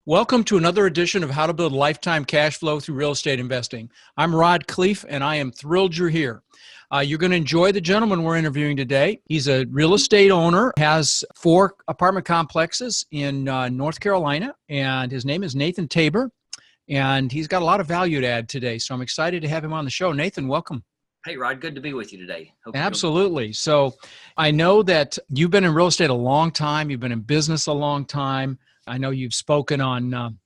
Welcome to another edition of How to Build Lifetime Cash Flow Through Real Estate Investing. I'm Rod Khleif, and I am thrilled you're here. You're going to enjoy the gentleman we're interviewing today. He's a real estate owner, has 4 apartment complexes in North Carolina, and his name is Nathan Tabor, and he's got a lot of value to add today, so I'm excited to have him on the show. Nathan, welcome. Hey, Rod, good to be with you today. Absolutely. So I know that you've been in real estate a long time. You've been in business a long time. I know you've spoken on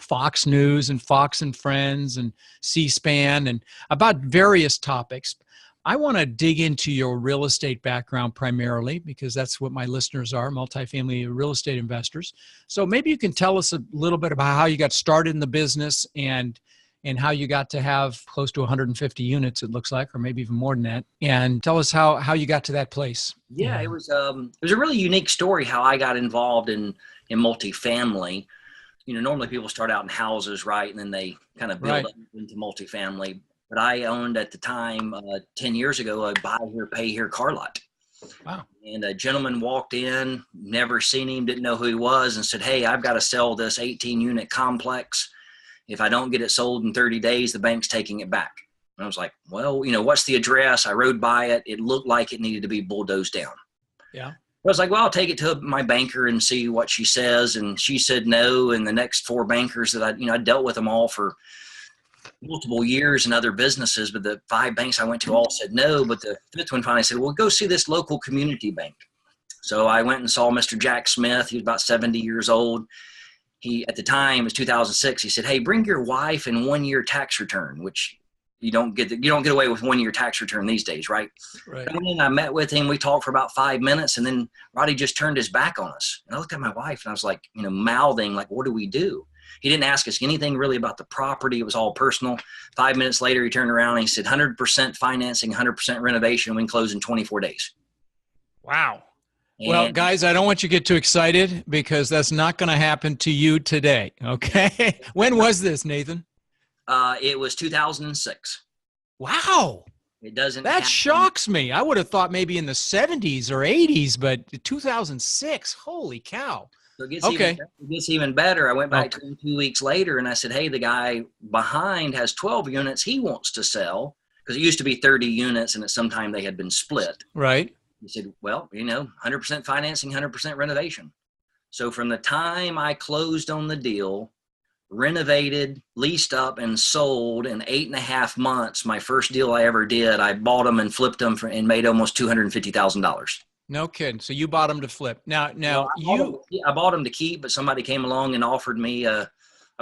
Fox News and Fox and Friends and C-SPAN and about various topics. I want to dig into your real estate background primarily because that's what my listeners are, multifamily real estate investors. So maybe you can tell us a little bit about how you got started in the business and how you got to have close to 150 units, it looks like, or maybe even more than that. And tell us how you got to that place. Yeah, it was a really unique story how I got involved in multifamily. You know, normally people start out in houses, right? And then they kind of build up into multifamily. But I owned at the time, 10 years ago, a buy here, pay here car lot. Wow. And a gentleman walked in, never seen him, didn't know who he was, and said, "Hey, I've got to sell this 18-unit complex. If I don't get it sold in 30 days, the bank's taking it back." And I was like, well, you know, what's the address? I rode by it. It looked like it needed to be bulldozed down. Yeah. I was like, well, I'll take it to my banker and see what she says. And she said no. And the next 4 bankers that I dealt with them all for multiple years and other businesses, but the 5 banks I went to all said no. But the 5th one finally said, well, go see this local community bank. So I went and saw Mr. Jack Smith. He was about 70 years old. He, at the time, it was 2006. He said, "Hey, bring your wife and 1-year tax return," which you don't get away with 1-year tax return these days, right? Right. And I met with him. We talked for about 5 minutes, and then Roddy just turned his back on us. And I looked at my wife, and I was like, mouthing, like, what do we do? He didn't ask us anything really about the property. It was all personal. 5 minutes later, he turned around and he said, 100% financing, 100% renovation. We can close in 24 days. Wow. Well, guys, I don't want you to get too excited because that's not going to happen to you today, okay? When was this, Nathan? It was 2006. Wow. It doesn't That happen. shocks me. I would have thought maybe in the 70s or 80s, but 2006, holy cow. So it gets even better. I went back to him 2 weeks later, and I said, "Hey, the guy behind has 12 units he wants to sell," because it used to be 30 units, and at some time they had been split. Right. He said, well, 100% financing, 100% renovation. So from the time I closed on the deal, renovated, leased up, and sold in 8.5 months, my first deal I ever did, I bought them and flipped them and made almost $250,000. No kidding. So you bought them to flip. Now I bought them to keep, but somebody came along and offered me a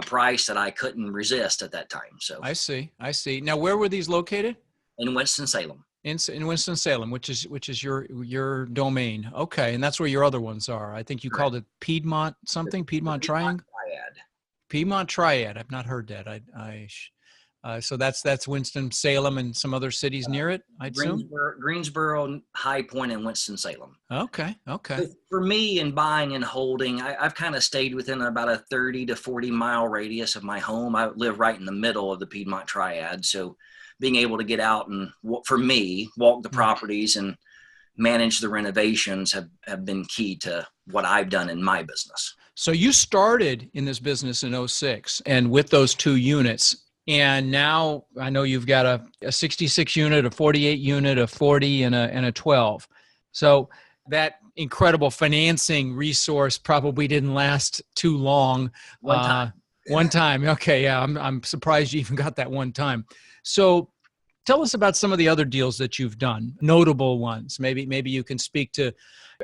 price that I couldn't resist at that time. So I see. Now, where were these located? In Winston-Salem. In Winston-Salem, which is your domain. Okay, and that's where your other ones are. I think you called it Piedmont something, Piedmont Triangle? Piedmont Triad. I've not heard that. So that's Winston-Salem and some other cities near it, I'd assume? Greensboro, High Point, and Winston-Salem. Okay. So for me, in buying and holding, I've kind of stayed within about a 30 to 40 mile radius of my home. I live right in the middle of the Piedmont Triad, so being able to get out and, for me, walk the properties and manage the renovations have been key to what I've done in my business. So you started in this business in 06 and with those 2 units, and now I know you've got a 66 unit, a 48 unit, a 40, and a 12. So that incredible financing resource probably didn't last too long. One time. One time. Okay. Yeah. I'm surprised you even got that one time. So tell us about some of the other deals that you've done, notable ones. Maybe you can speak to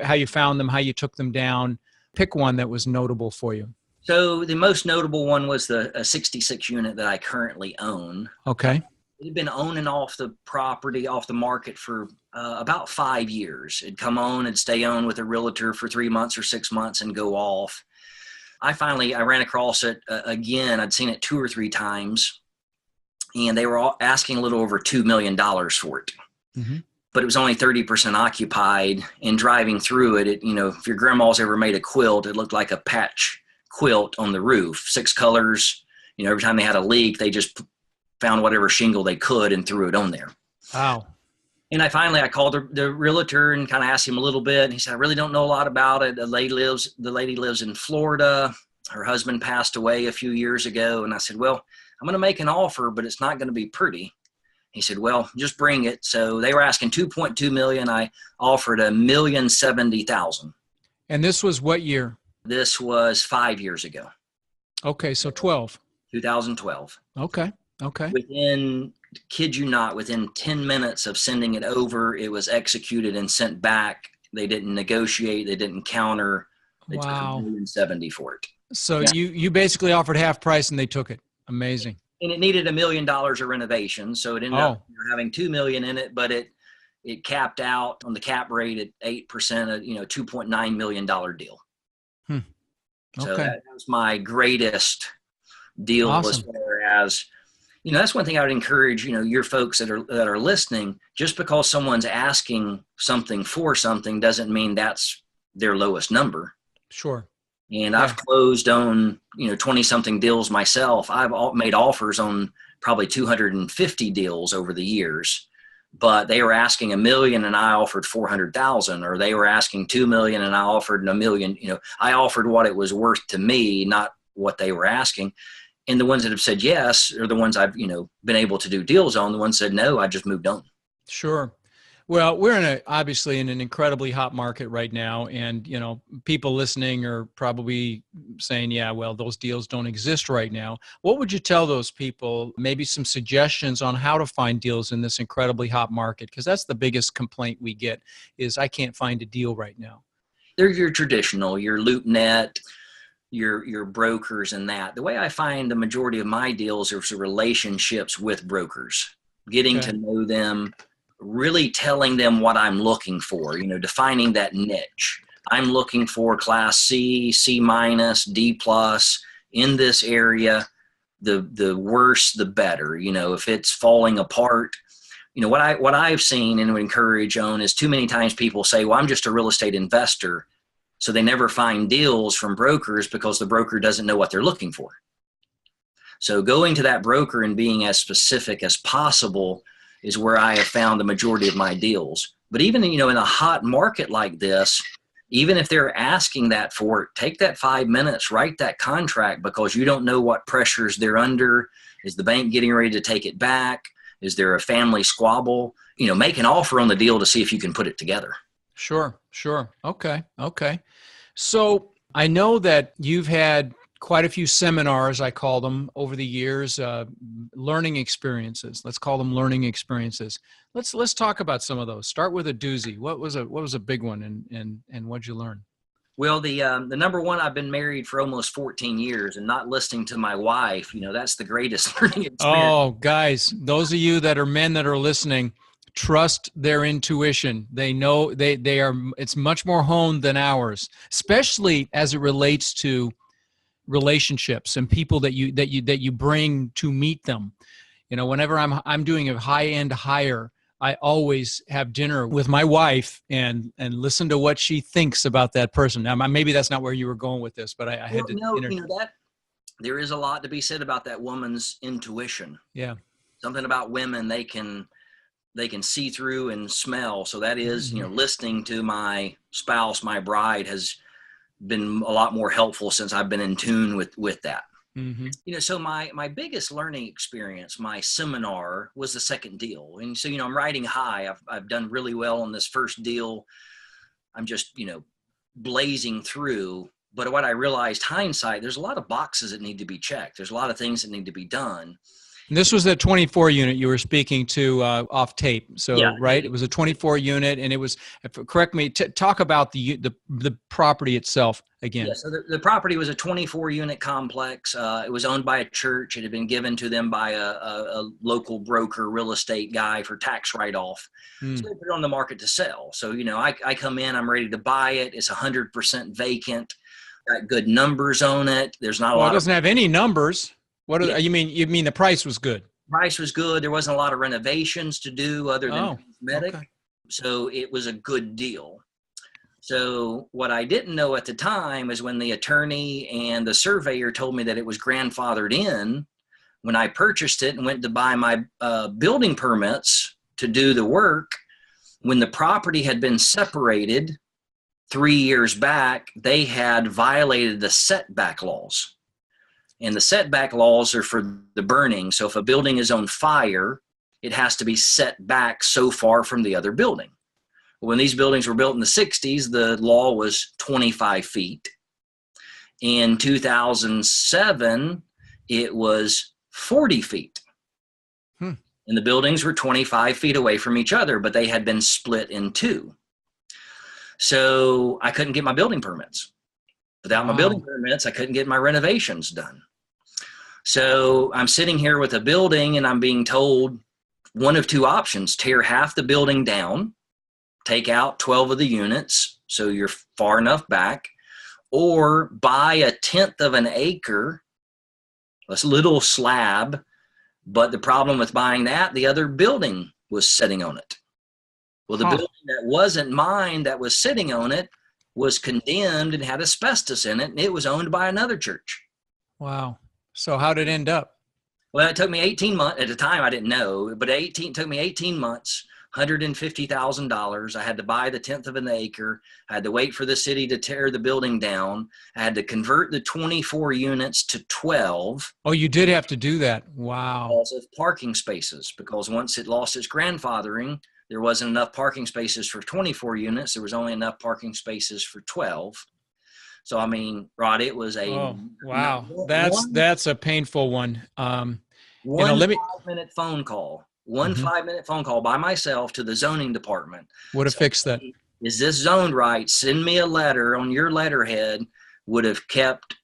how you found them, how you took them down. Pick one that was notable for you. So the most notable one was the 66 unit that I currently own. Okay. It had been on and off the property, off the market for about 5 years. It'd come on and stay on with a realtor for 3 months or 6 months and go off. I ran across it again. I'd seen it 2 or 3 times, and they were all asking a little over $2 million for it. Mm-hmm. But it was only 30% occupied. And driving through it, if your grandma's ever made a quilt, it looked like a patch quilt on the roof, 6 colors. Every time they had a leak, they just found whatever shingle they could and threw it on there. Wow. And I called the realtor and kind of asked him a little bit. And he said, "I really don't know a lot about it. The lady lives in Florida. Her husband passed away a few years ago. And I said, well, I'm going to make an offer, but it's not going to be pretty. He said, well, just bring it. So they were asking 2.2 million. I offered $1,070,000. And this was what year? This was 5 years ago. Okay. So 12. 2012. Okay. Okay. Within, kid you not, within 10 minutes of sending it over, it was executed and sent back. They didn't negotiate. They didn't counter. They took $1,070,000 for it. So you basically offered half price and they took it. Amazing. And it needed $1 million of renovation. So it ended up having $2 million in it, but it capped out on the cap rate at 8%, $2.9 million deal. Okay. So that was my greatest deal. As far as, that's one thing I would encourage, your folks that are listening. Just because someone's asking something for something doesn't mean that's their lowest number. Sure. And I've closed on, 20 something deals myself. I've made offers on probably 250 deals over the years, but they were asking $1 million and I offered 400,000, or they were asking 2 million and I offered $1 million. I offered what it was worth to me, not what they were asking. And the ones that have said yes are the ones I've, been able to do deals on. The ones that said no, I just moved on. Sure. Well, we're obviously in an incredibly hot market right now. And, people listening are probably saying, yeah, well, those deals don't exist right now. What would you tell those people? Maybe some suggestions on how to find deals in this incredibly hot market? Because that's the biggest complaint we get is I can't find a deal right now. They're your traditional, your LoopNet, your brokers and that. The way I find the majority of my deals are relationships with brokers, getting to know them, really telling them what I'm looking for, defining that niche. I'm looking for class C, C minus, D plus in this area. The worse, the better. If it's falling apart, what I've seen and would encourage on is too many times people say, well, I'm just a real estate investor. So they never find deals from brokers because the broker doesn't know what they're looking for. So going to that broker and being as specific as possible is where I have found the majority of my deals. But even, in a hot market like this, even if they're asking that for it, take that 5 minutes, write that contract, because you don't know what pressures they're under. Is the bank getting ready to take it back? Is there a family squabble? Make an offer on the deal to see if you can put it together. Sure. Okay. So I know that you've had quite a few seminars, I call them, over the years, learning experiences. Let's call them learning experiences. Let's talk about some of those. Start with a doozy. What was a big one, and what'd you learn? Well, the number one, I've been married for almost 14 years and not listening to my wife. That's the greatest learning experience. Oh, guys, those of you that are men that are listening, trust their intuition. They know they are. It's much more honed than ours, especially as it relates to relationships and people that you bring to meet them. Whenever I'm doing a high-end hire, I always have dinner with my wife and listen to what she thinks about that person. Now, maybe that's not where you were going with this, but I had to. That there is a lot to be said about that woman's intuition. Yeah, something about women they can see through and smell. So that is, listening to my spouse, my bride, has been a lot more helpful since I've been in tune with that. Mm-hmm. So my biggest learning experience, my seminar, was the second deal. And so, I'm riding high. I've done really well on this first deal. I'm just, blazing through. But what I realized, hindsight, there's a lot of boxes that need to be checked. There's a lot of things that need to be done. And this was the 24 unit you were speaking to off tape. So, yeah, right? It was a 24 unit, and it was, correct me, talk about the property itself again. Yeah, so the property was a 24 unit complex. It was owned by a church. It had been given to them by a local broker, real estate guy for tax write-off. So they put it on the market to sell. So, I come in, I'm ready to buy it. It's 100% vacant. Got good numbers on it. There's not a lot. It doesn't have any numbers. What you mean? You mean the price was good? Price was good. There wasn't a lot of renovations to do other than cosmetic. Okay. So it was a good deal. So what I didn't know at the time is when the attorney and the surveyor told me that it was grandfathered in, when I purchased it and went to buy my building permits to do the work, when the property had been separated 3 years back, they had violated the setback laws. And the setback laws are for the burning. So if a building is on fire, it has to be set back so far from the other building. When these buildings were built in the 60s, the law was 25 feet. In 2007, it was 40 feet. And the buildings were 25 feet away from each other, but they had been split in two. So I couldn't get my building permits. Without my building permits, I couldn't get my renovations done. So I'm sitting here with a building and I'm being told one of two options: tear half the building down, take out 12 of the units so you're far enough back, or buy a 1/10 of an acre, a little slab. But the problem with buying that, the other building was sitting on it. Well, the building that wasn't mine that was sitting on it was condemned and had asbestos in it, and it was owned by another church. Wow. So how did it end up? Well, it took me 18 months. At the time, I didn't know, but it took me 18 months, $150,000. I had to buy the 1/10 of an acre. I had to wait for the city to tear the building down. I had to convert the 24 units to 12. Oh, you did have to do that. Wow. Because of parking spaces, because once it lost its grandfathering, there wasn't enough parking spaces for 24 units. There was only enough parking spaces for 12. So, I mean, Rod, it was a wow. That's a painful one. One 5-minute phone call. One 5-minute phone call by myself to the zoning department. Would have fixed that. Is this zoned right? Send me a letter on your letterhead. Would have kept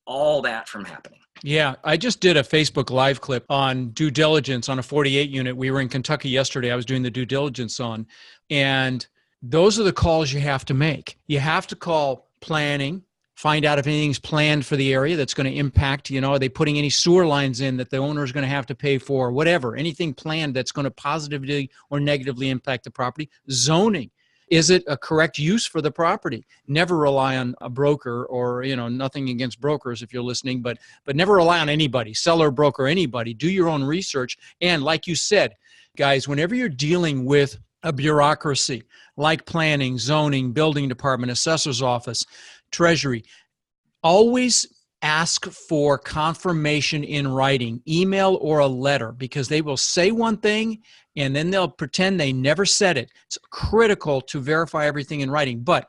all that from happening. Yeah, I just did a Facebook Live clip on due diligence on a 48 unit. We were in Kentucky yesterday. I was doing the due diligence on, and those are the calls you have to make. You have to call planning, find out if anything's planned for the area that's going to impact, are they putting any sewer lines in that the owner is going to have to pay for, whatever, anything planned that's going to positively or negatively impact the property. Zoning. Is it a correct use for the property? Never rely on a broker, or, nothing against brokers if you're listening, but never rely on anybody, seller, broker, anybody. Do your own research. And like you said, guys, whenever you're dealing with a bureaucracy like planning, zoning, building department, assessor's office, treasury, always ask for confirmation in writing, email or a letter, because they will say one thing and then they'll pretend they never said it. It's critical to verify everything in writing. But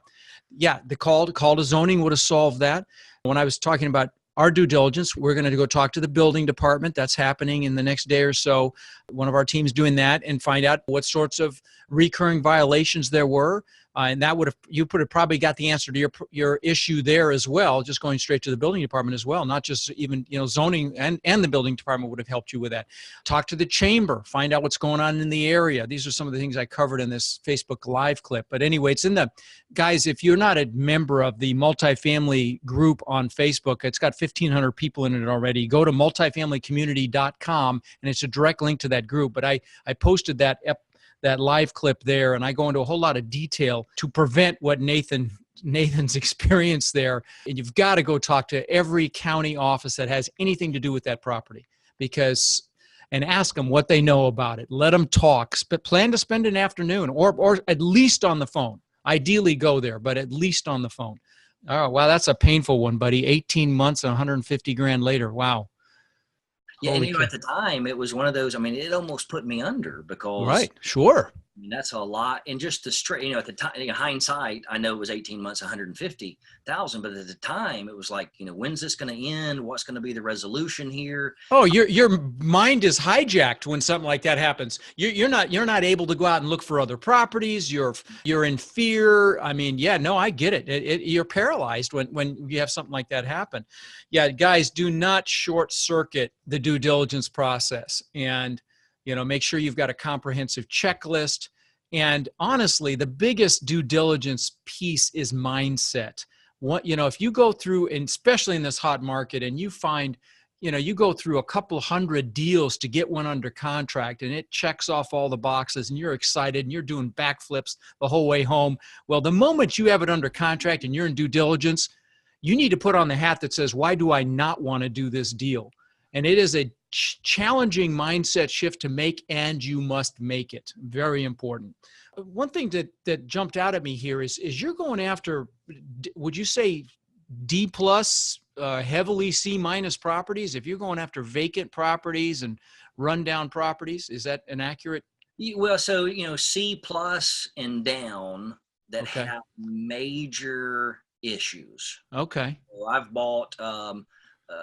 yeah, the call to zoning would have solved that. When I was talking about our due diligence, we're going to go talk to the building department. That's happening in the next day or so. One of our teams doing that, and find out what sorts of recurring violations there were. And that would have, you would have probably got the answer to your issue there as well, just going straight to the building department as well, not just even, zoning, and the building department would have helped you with that. Talk to the chamber, find out what's going on in the area. These are some of the things I covered in this Facebook Live clip. But anyway, it's in the, guys, if you're not a member of the multifamily group on Facebook, it's got 1,500 people in it already. Go to multifamilycommunity.com, and it's a direct link to that group. But I posted that live clip there, and I go into a whole lot of detail to prevent what Nathan's experience there. And you've got to go talk to every county office that has anything to do with that property, and ask them what they know about it. Let them talk. Plan to spend an afternoon, or at least on the phone. Ideally go there, but at least on the phone. Oh, wow, that's a painful one, buddy. 18 months and 150 grand later. Wow. Yeah, and at the time, it was one of those, it almost put me under, because right, sure. That's a lot. And just the straight, at the time, in hindsight, I know it was 18 months, 150,000, but at the time it was like, when's this going to end? What's going to be the resolution here? Oh, your mind is hijacked when something like that happens. You're not able to go out and look for other properties. You're in fear. I get it. You're paralyzed when you have something like that happen. Yeah, guys, do not short circuit the due diligence process, and make sure you've got a comprehensive checklist. And honestly, the biggest due diligence piece is mindset. If you go through, and especially in this hot market, and you find, you go through a couple hundred deals to get one under contract, and it checks off all the boxes, and you're excited, and you're doing backflips the whole way home. Well, the moment you have it under contract and you're in due diligence, you need to put on the hat that says, why do I not want to do this deal? And it is a challenging mindset shift to make, and you must make it. Very important. One thing that jumped out at me here is you're going after, would you say D plus, heavily C minus properties? If you're going after vacant properties and rundown properties, is that an accurate? Well, so, C plus and down that Okay. have major issues. Okay. So I've bought a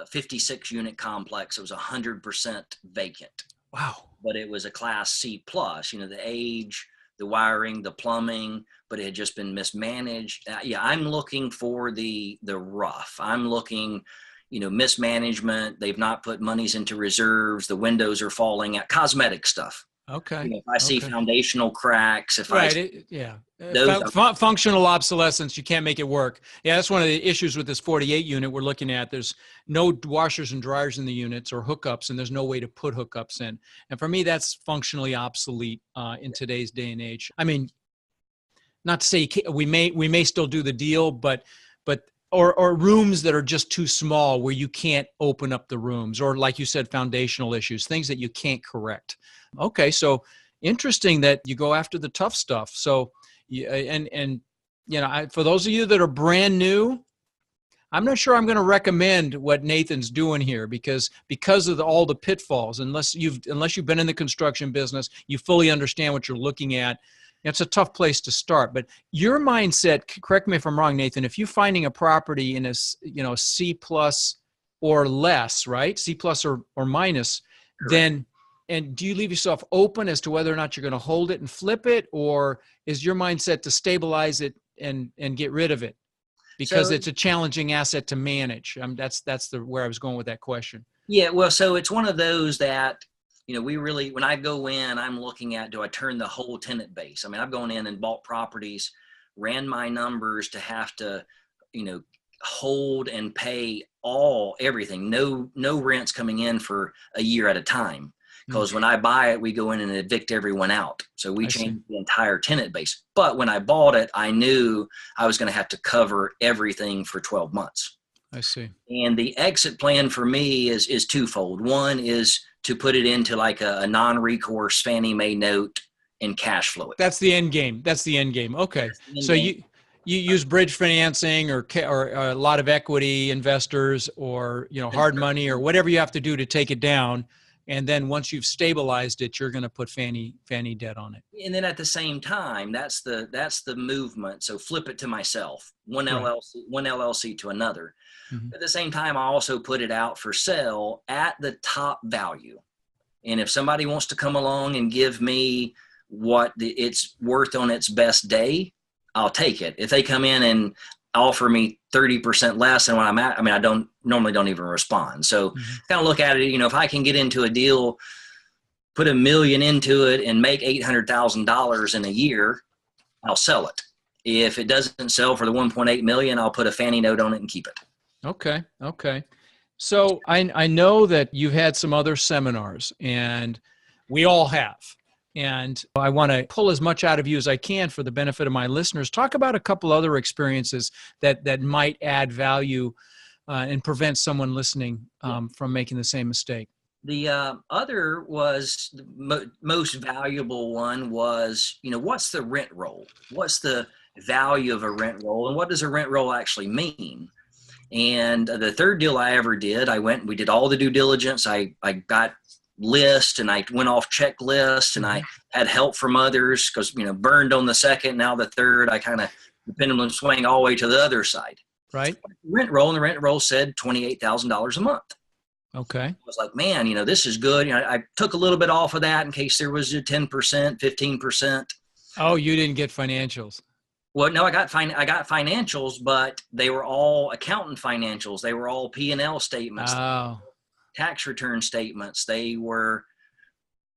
56 unit complex. It was 100% vacant, Wow. but it was a class C plus, the age, the wiring, the plumbing, but it had just been mismanaged. Yeah, I'm looking for the rough. I'm looking, mismanagement. They've not put monies into reserves. The windows are falling out, cosmetic stuff. Okay. If I see Okay. foundational cracks, if Right. Yeah. those Functional obsolescence, you can't make it work. Yeah, that's one of the issues with this 48 unit we're looking at. There's no washers and dryers in the units or hookups, and there's no way to put hookups in. And for me, that's functionally obsolete in today's day and age. I mean, not to say we may still do the deal, but or rooms that are just too small where you can't open up the rooms, or like you said, foundational issues, things that you can't correct. Okay, so interesting that you go after the tough stuff. So, for those of you that are brand new, I'm not sure I'm going to recommend what Nathan's doing here because of all the pitfalls. Unless you've been in the construction business, you fully understand what you're looking at. It's a tough place to start. But your mindset, correct me if I'm wrong, Nathan, if you're finding a property in a C plus or less, right? C plus or minus, Correct. then, and do you leave yourself open as to whether or not you're going to hold it and flip it, or is your mindset to stabilize it and get rid of it because it's a challenging asset to manage? That's where I was going with that question. Yeah, well, so it's one of those that, when I go in, I'm looking at, do I turn the whole tenant base? I mean, I've gone in and bought properties, ran my numbers to have to, hold and pay everything. No rents coming in for a year at a time. Because when I buy it, we go in and evict everyone out. So we change the entire tenant base. But when I bought it, I knew I was going to have to cover everything for 12 months. I see. And the exit plan for me is twofold. One is to put it into like a non-recourse Fannie Mae note and cash flow it. That's the end game. Okay. So you use bridge financing or a lot of equity investors or, hard money or whatever you have to do to take it down. And then once you've stabilized it, you're going to put Fannie debt on it. And then at the same time, that's the movement. So flip it to myself, one LLC to another. Mm-hmm. At the same time, I also put it out for sale at the top value. And if somebody wants to come along and give me what it's worth on its best day, I'll take it. If they come in and offer me 30% less than what I'm at, I normally don't even respond. So kind of look at it, if I can get into a deal, put $1 million into it and make $800,000 in a year, I'll sell it. If it doesn't sell for the 1.8 million, I'll put a Fannie note on it and keep it. Okay. So I know that you've had some other seminars, and we all have. And I want to pull as much out of you as I can for the benefit of my listeners. Talk about a couple other experiences that might add value and prevent someone listening from making the same mistake. The other was the most valuable one was, what's the rent roll? What's the value of a rent roll? And what does a rent roll actually mean? And the third deal I ever did, we did all the due diligence. I got list and I went off checklist and I had help from others because, burned on the second, now the third, I kind of the pendulum swing all the way to the other side. Right. Rent roll, and the rent roll said $28,000 a month. Okay. I was like, man, this is good. I took a little bit off of that in case there was a 10%, 15%. Oh, you didn't get financials. Well, no, I got financials, but they were all accountant financials. They were all P&L statements. Oh. Tax return statements. They were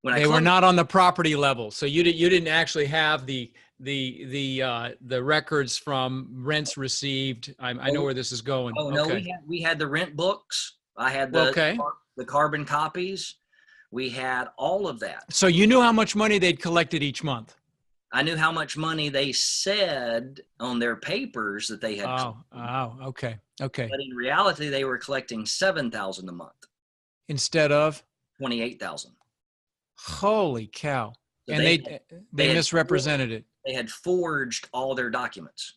not on the property level. So you didn't actually have the records from rents received. I know where this is going. Oh, no, we had the rent books. I had the carbon copies. We had all of that. So you knew how much money they'd collected each month. I knew how much money they said on their papers that they had. Oh, okay. But in reality, they were collecting $7,000 a month instead of $28,000. Holy cow! So And they misrepresented it. They had forged all their documents.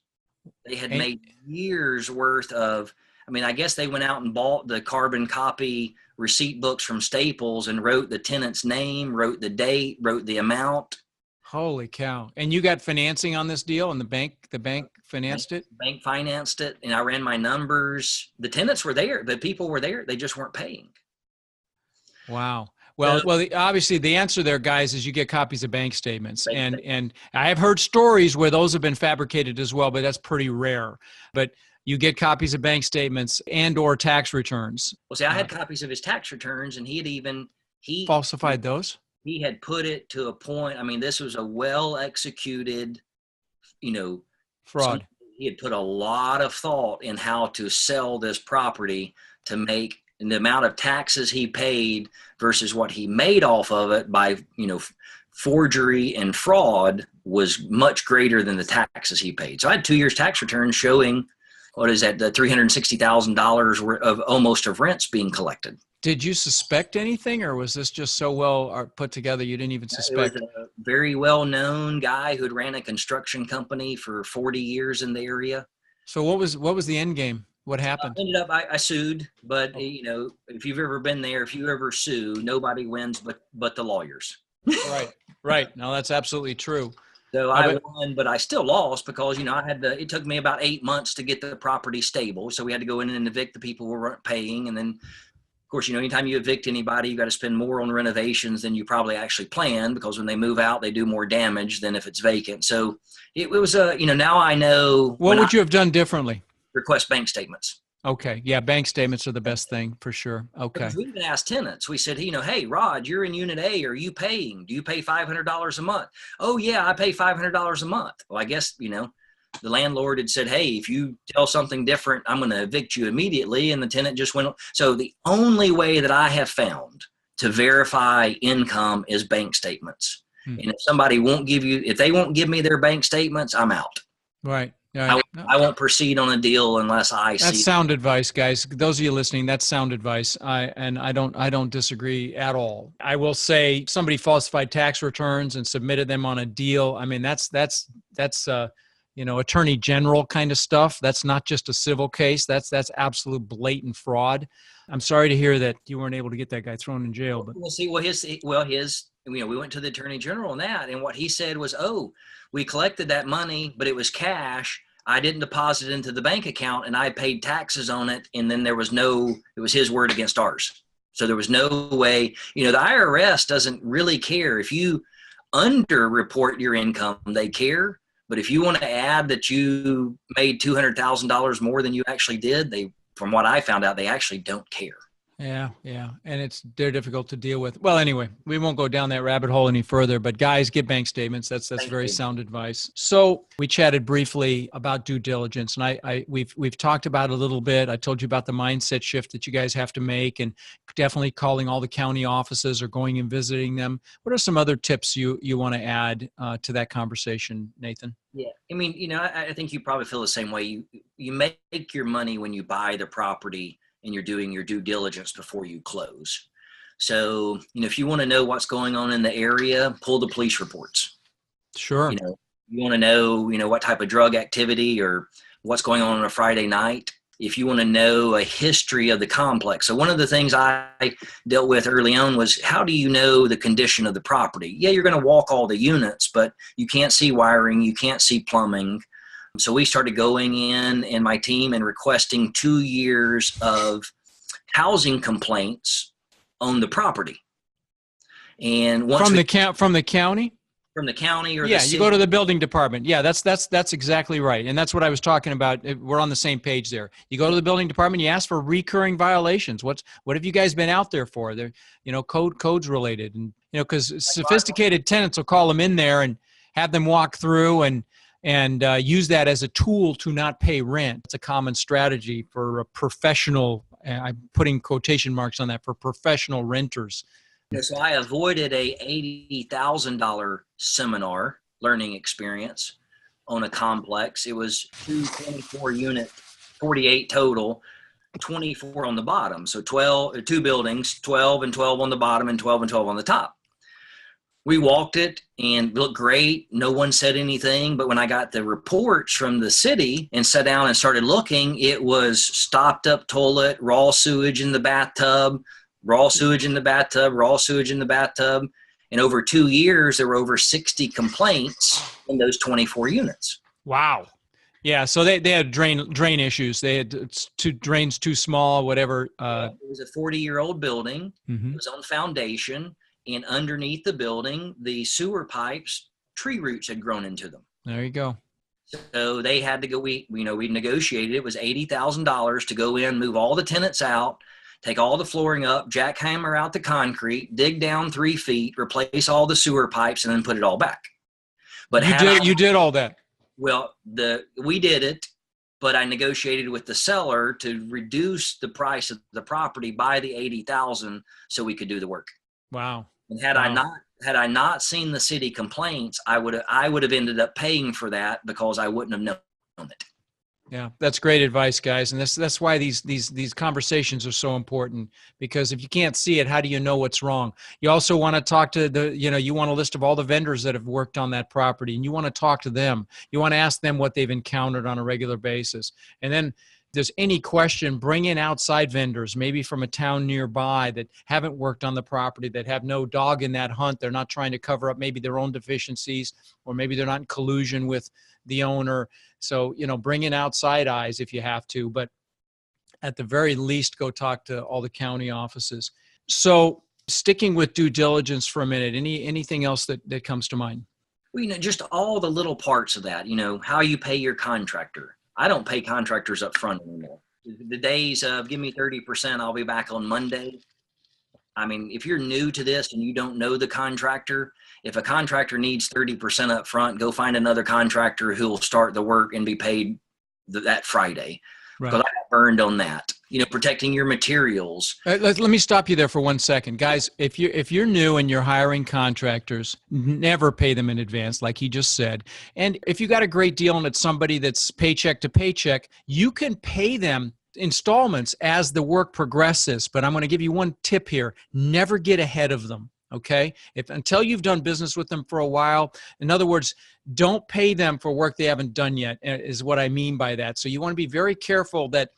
They had And, made years worth of, I mean, I guess they went out and bought the carbon copy receipt books from Staples and wrote the tenant's name, wrote the date, wrote the amount. holy cow. And you got financing on this deal, and the bank financed it? Bank financed it, and I ran my numbers. The tenants were there. The people were there. They just weren't paying. Wow. Well, obviously the answer there, guys, is you get copies of bank statements. And I have heard stories where those have been fabricated as well, but that's pretty rare. But you get copies of bank statements and or tax returns. Well, see, I had copies of his tax returns, and he falsified those. He had put it to a point. I mean, this was a well executed, Fraud. He had put a lot of thought in how to sell this property to make, and the amount of taxes he paid versus what he made off of it by, forgery and fraud was much greater than the taxes he paid. So I had 2 years tax returns showing, what is that, the $360,000 worth of almost of rents being collected. Did you suspect anything, or was this just so well put together you didn't even suspect? It was a very well-known guy who had ran a construction company for 40 years in the area. So what was the end game? What happened? Ended up, I sued, but if you've ever been there, if you ever sue, nobody wins but the lawyers. Right. No, that's absolutely true. So I won, but I still lost because, it took me about 8 months to get the property stable. So we had to go in and evict the people who weren't paying. And then, of course, anytime you evict anybody, you got to spend more on renovations than you probably actually planned, because when they move out, they do more damage than if it's vacant. So it was now I know. What would you have done differently? Request bank statements. Okay. Yeah. Bank statements are the best thing for sure. Okay. Because we even asked tenants, we said, hey, Rod, you're in unit A. Are you paying? Do you pay $500 a month? Oh yeah, I pay $500 a month. Well, I guess, the landlord had said, hey, if you tell something different, I'm going to evict you immediately. And the tenant just went. So the only way that I have found to verify income is bank statements. And if somebody if they won't give me their bank statements, I'm out. Right. I won't proceed on a deal unless I see. That's sound advice, guys. Those of you listening, that's sound advice. I don't disagree at all. I will say somebody falsified tax returns and submitted them on a deal. I mean, that's attorney general kind of stuff. That's not just a civil case. That's absolute blatant fraud. I'm sorry to hear that you weren't able to get that guy thrown in jail. But we'll see. We went to the attorney general on that, and what he said was, we collected that money, but it was cash. I didn't deposit it into the bank account, and I paid taxes on it. And then it was his word against ours. So there was no way, the IRS doesn't really care if you underreport your income. They care. But if you want to add that you made $200,000 more than you actually did, from what I found out, they actually don't care. Yeah. And they're difficult to deal with. Well, anyway, we won't go down that rabbit hole any further, but guys, get bank statements. That's very sound advice. So we chatted briefly about due diligence, and we've talked about it a little bit. I told you about the mindset shift that you guys have to make, and definitely calling all the county offices or going and visiting them. What are some other tips you want to add to that conversation, Nathan? Yeah. I mean, I think you probably feel the same way. You make your money when you buy the property and you're doing your due diligence before you close. So, if you want to know what's going on in the area, pull the police reports. Sure. You want to know, what type of drug activity or what's going on a Friday night. If you want to know a history of the complex. So one of the things I dealt with early on was, how do you know the condition of the property? Yeah, you're going to walk all the units, but you can't see wiring. You can't see plumbing. So we started going in and my team and requesting 2 years of housing complaints on the property. And once from the county? From the county or the city. You go to the building department. Yeah, that's exactly right. And that's what I was talking about. We're on the same page there. You go to the building department, you ask for recurring violations. What have you guys been out there for? They're, codes related. And, because sophisticated tenants will call them in there and have them walk through and use that as a tool to not pay rent. It's a common strategy for a professional, I'm putting quotation marks on that, for professional renters. So I avoided a $80,000 seminar learning experience on a complex. It was 224 unit, 48 total, 24 on the bottom. So 2 buildings, 12 and 12 on the bottom and 12 and 12 on the top. We walked it and it looked great. No one said anything. But when I got the reports from the city and sat down and started looking, it was stopped up toilet, raw sewage in the bathtub, raw sewage in the bathtub, raw sewage in the bathtub. And over 2 years, there were over 60 complaints in those 24 units. Wow. Yeah. So they had drain issues. They had drains too small, whatever. It was a 40-year-old building. Mm-hmm. It was on foundation. And underneath the building, the sewer pipes, tree roots had grown into them. There you go. So they had to go, we negotiated, it was $80,000 to go in, move all the tenants out, take all the flooring up, jackhammer out the concrete, dig down 3 feet, replace all the sewer pipes, and then put it all back. But you did all that. Well, we did it, but I negotiated with the seller to reduce the price of the property by the $80,000 so we could do the work. Wow. And had I not seen the city complaints, I would have ended up paying for that because I wouldn't have known it. Yeah, that's great advice, guys. And that's why these conversations are so important, because if you can't see it, how do you know what's wrong? You also want to talk to you want a list of all the vendors that have worked on that property, and you want to talk to them. You want to ask them what they've encountered on a regular basis. And then there's any question, bring in outside vendors, maybe from a town nearby that haven't worked on the property, that have no dog in that hunt. They're not trying to cover up maybe their own deficiencies, or maybe they're not in collusion with the owner. So, bring in outside eyes if you have to, but at the very least, go talk to all the county offices. So sticking with due diligence for a minute, anything else that comes to mind? Well, just all the little parts of that, how you pay your contractor. I don't pay contractors up front anymore. The days of give me 30%, I'll be back on Monday. I mean, if you're new to this and you don't know the contractor, if a contractor needs 30% up front, go find another contractor who will start the work and be paid that Friday. Right. Because I got burned on that. Protecting your materials. Let me stop you there for 1 second. Guys, if you're new and you're hiring contractors, never pay them in advance, like he just said. And if you got a great deal and it's somebody that's paycheck to paycheck, you can pay them installments as the work progresses. But I'm going to give you one tip here. Never get ahead of them. Okay? Until you've done business with them for a while, in other words, don't pay them for work they haven't done yet, is what I mean by that. So you want to be very careful that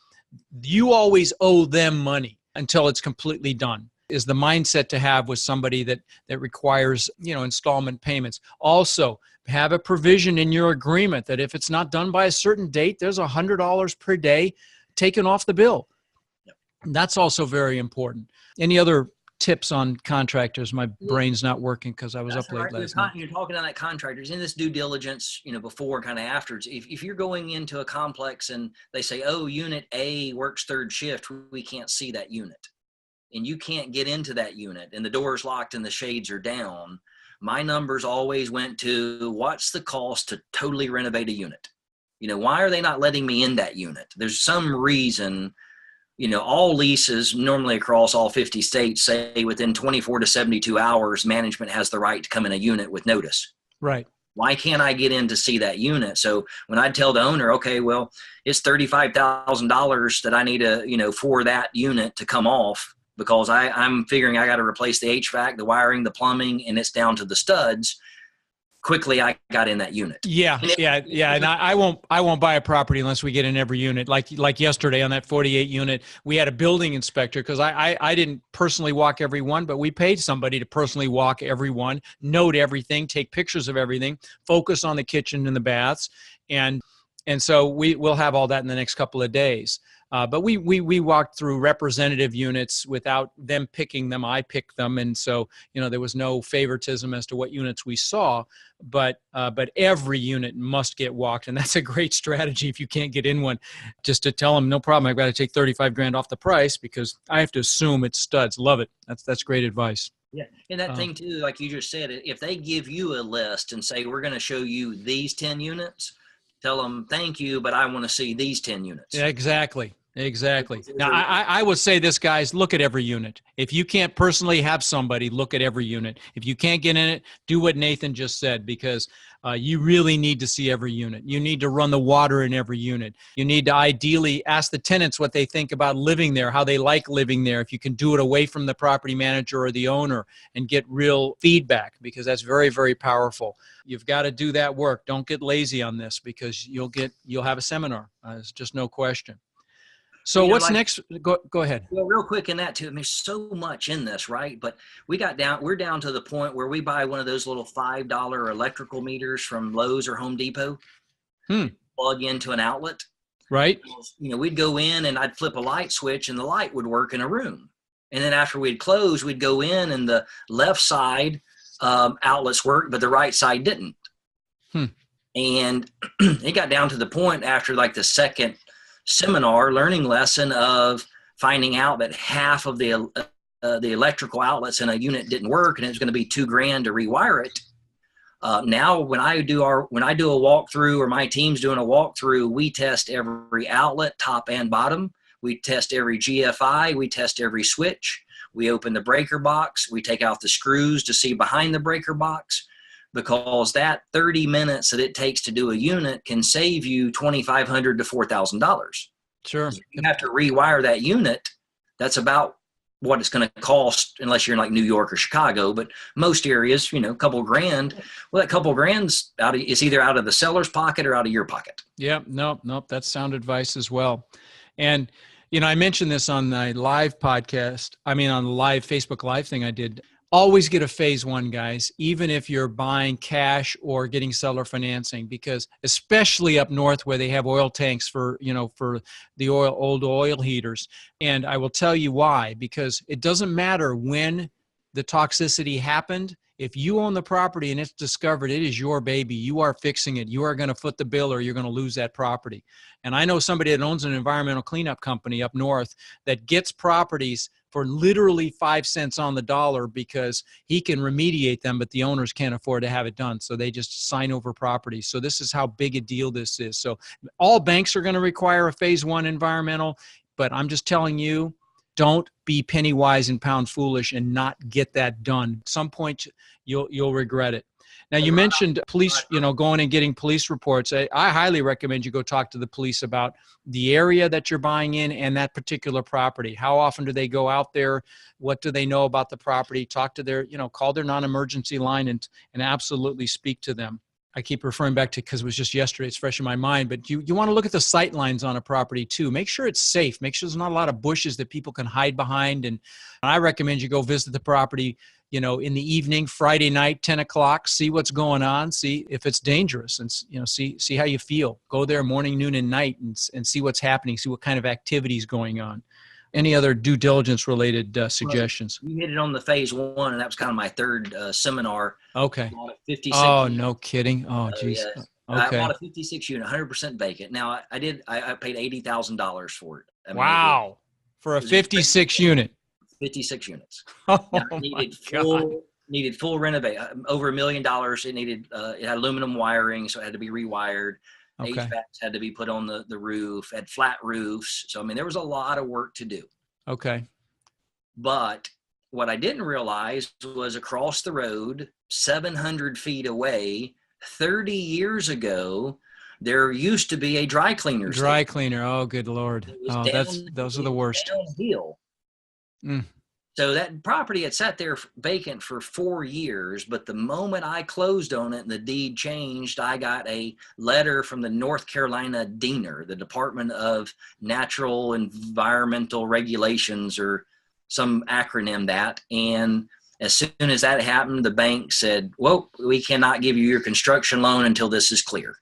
you always owe them money until it's completely done, is the mindset to have with somebody that requires, installment payments. Also, have a provision in your agreement that if it's not done by a certain date, there's $100 per day taken off the bill. Yep. That's also very important. Any other tips on contractors? My brain's not working because I was up late last night. You're talking on that contractors in this due diligence, before and kind of afterwards. If you're going into a complex and they say, oh, unit A works third shift, we can't see that unit. And you can't get into that unit and the door's locked and the shades are down. My numbers always went to what's the cost to totally renovate a unit? Why are they not letting me in that unit? There's some reason. All leases normally across all 50 states say within 24 to 72 hours, management has the right to come in a unit with notice. Right. Why can't I get in to see that unit? So when I tell the owner, okay, well, it's $35,000 that I need to, for that unit to come off because I'm figuring I got to replace the HVAC, the wiring, the plumbing, and it's down to the studs. Quickly, I got in that unit. Yeah. And I won't buy a property unless we get in every unit. Like yesterday on that 48 unit, we had a building inspector because I didn't personally walk every one, but we paid somebody to personally walk every one, note everything, take pictures of everything, focus on the kitchen and the baths, and so we'll have all that in the next couple of days. But we walked through representative units without them picking them. I picked them. And so, there was no favoritism as to what units we saw, but every unit must get walked. And that's a great strategy if you can't get in one, just to tell them, no problem, I've got to take $35,000 off the price because I have to assume it's studs. Love it. That's great advice. Yeah. And that thing too, like you just said, if they give you a list and say, we're going to show you these 10 units, tell them, thank you, but I want to see these 10 units. Yeah, exactly. Exactly. Now, I would say this, guys, look at every unit. If you can't personally have somebody, look at every unit. If you can't get in it, do what Nathan just said, because you really need to see every unit. You need to run the water in every unit. You need to ideally ask the tenants what they think about living there, how they like living there. If you can do it away from the property manager or the owner and get real feedback, because that's very, very powerful. You've got to do that work. Don't get lazy on this, because you'll have a seminar. There's just no question. So what's next? Go ahead. Well, real quick in that too. I mean, there's so much in this, right? But we're down to the point where we buy one of those little $5 electrical meters from Lowe's or Home Depot, plug into an outlet. Right. We'd go in and I'd flip a light switch and the light would work in a room. And then after we'd close, we'd go in and the left side outlets worked, but the right side didn't. And it got down to the point after like the second seminar learning lesson of finding out that half of the electrical outlets in a unit didn't work, and it was going to be $2,000 to rewire it. Now when I do a walkthrough, or my team's doing a walkthrough, we test every outlet, top and bottom. We test every GFI. We test every switch. We open the breaker box. We take out the screws to see behind the breaker box, because that 30 minutes that it takes to do a unit can save you $2,500 to $4,000. Sure. So you have to rewire that unit. That's about what it's going to cost, unless you're in like New York or Chicago, but most areas, a couple grand. Well, that couple grand's is either out of the seller's pocket or out of your pocket. Yeah, nope. That's sound advice as well. And, I mentioned this on the live podcast. On the live Facebook Live thing I did. Always get a phase one, guys, even if you're buying cash or getting seller financing, because especially up north where they have oil tanks for the old oil heaters. And I will tell you why, because it doesn't matter when the toxicity happened. If you own the property and it's discovered, it is your baby. You are fixing it. You are going to foot the bill, or you're going to lose that property. And I know somebody that owns an environmental cleanup company up north that gets properties for literally 5 cents on the dollar, because he can remediate them, but the owners can't afford to have it done. So they just sign over properties. So this is how big a deal this is. So all banks are going to require a phase one environmental, but I'm just telling you, don't be penny wise and pound foolish and not get that done. At some point, you'll regret it. Now, you mentioned police, going and getting police reports. I highly recommend you go talk to the police about the area that you're buying in and that particular property. How often do they go out there? What do they know about the property? Talk to their, call their non-emergency line and absolutely speak to them. I keep referring back to, because it was just yesterday, it's fresh in my mind, but you want to look at the sight lines on a property too. Make sure it's safe. Make sure there's not a lot of bushes that people can hide behind. And I recommend you go visit the property, in the evening, Friday night, 10 o'clock, see what's going on, see if it's dangerous, and, see how you feel. Go there morning, noon, and night and see what's happening, see what kind of activities going on. Any other due diligence related suggestions? You hit it on the phase one, and that was kind of my third seminar. Okay. Oh, no kidding. Oh, geez. Yeah. Okay. I bought a 56 unit, 100% vacant. Now I paid $80,000 for it. Wow. For a 56 unit. 56 units. Oh, Needed full renovation, over $1 million. It had aluminum wiring, so it had to be rewired. Okay. HVACs had to be put on the roof, had flat roofs. So, there was a lot of work to do. Okay. But what I didn't realize was across the road, 700 feet away, 30 years ago, there used to be a dry cleaner. Dry cleaner. Oh, good Lord. Oh, those are the worst. Downhill. So that property had sat there vacant for 4 years, but the moment I closed on it and the deed changed, I got a letter from the North Carolina DENR, the Department of Natural Environmental Regulations, or some acronym that. And as soon as that happened, the bank said, well, we cannot give you your construction loan until this is clear.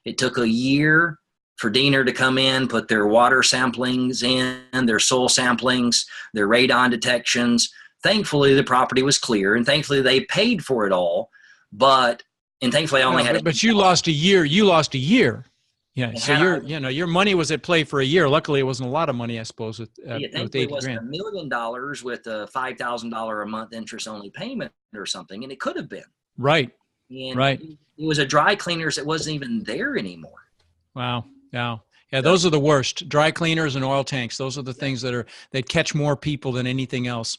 It took a year for DENR to come in, put their water samplings in, their soil samplings, their radon detections. Thankfully, the property was clear, and thankfully they paid for it all. And thankfully, I only had. But you lost a year. Yeah. So your money was at play for a year. Luckily, it wasn't a lot of money, I suppose. With it wasn't $1 million with a $5,000 a month interest only payment or something, and it could have been. Right. And right. It was a dry cleaners that wasn't even there anymore. Wow. Yeah, those are the worst. Dry cleaners and oil tanks. Those are the things that catch more people than anything else.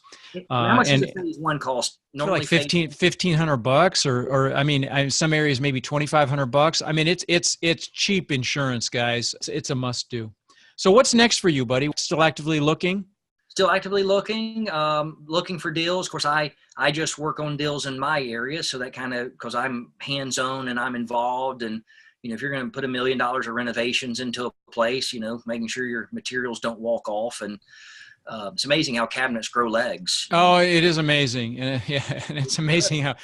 How much does And a phase one cost? for like Normally, $1,500 or I mean, in some areas maybe $2,500. I mean, it's cheap insurance, guys. It's a must do. So what's next for you, buddy? Still actively looking? Still actively looking, looking for deals. Of course, I just work on deals in my area, so that kind of, because I'm hands-on and I'm involved. And if you're going to put $1 million of renovations into a place, making sure your materials don't walk off. And it's amazing how cabinets grow legs. Oh, it is amazing. And it's amazing how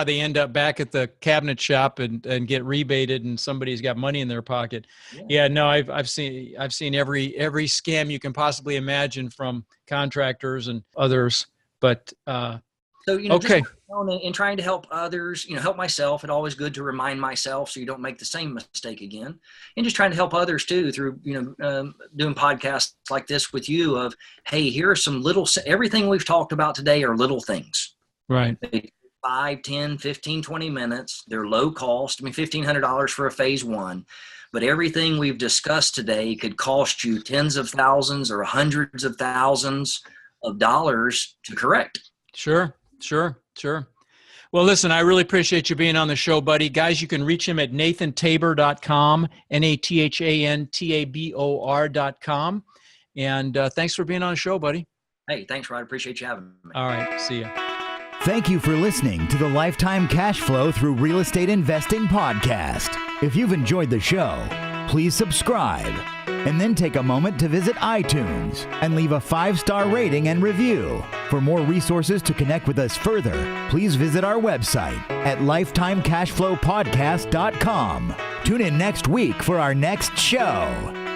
they end up back at the cabinet shop and get rebated, and somebody's got money in their pocket. Yeah, no, I've seen every scam you can possibly imagine from contractors and others. But so, okay. Just and trying to help others, help myself. It's always good to remind myself so you don't make the same mistake again. And just trying to help others too through, doing podcasts like this with you of, hey, here are some everything we've talked about today are little things. Right. 5, 10, 15, 20 minutes. They're low cost. I mean, $1,500 for a phase one. But everything we've discussed today could cost you tens of thousands or hundreds of thousands of dollars to correct. Sure. Well, listen, I really appreciate you being on the show, buddy. Guys, you can reach him at nathantabor.com, NATHANTABOR.com. And thanks for being on the show, buddy. Hey, thanks, Rod. Appreciate you having me. All right. See ya. Thank you for listening to the Lifetime Cash Flow Through Real Estate Investing podcast. If you've enjoyed the show, please subscribe and then take a moment to visit iTunes and leave a 5-star rating and review. For more resources to connect with us further, please visit our website at lifetimecashflowpodcast.com. Tune in next week for our next show.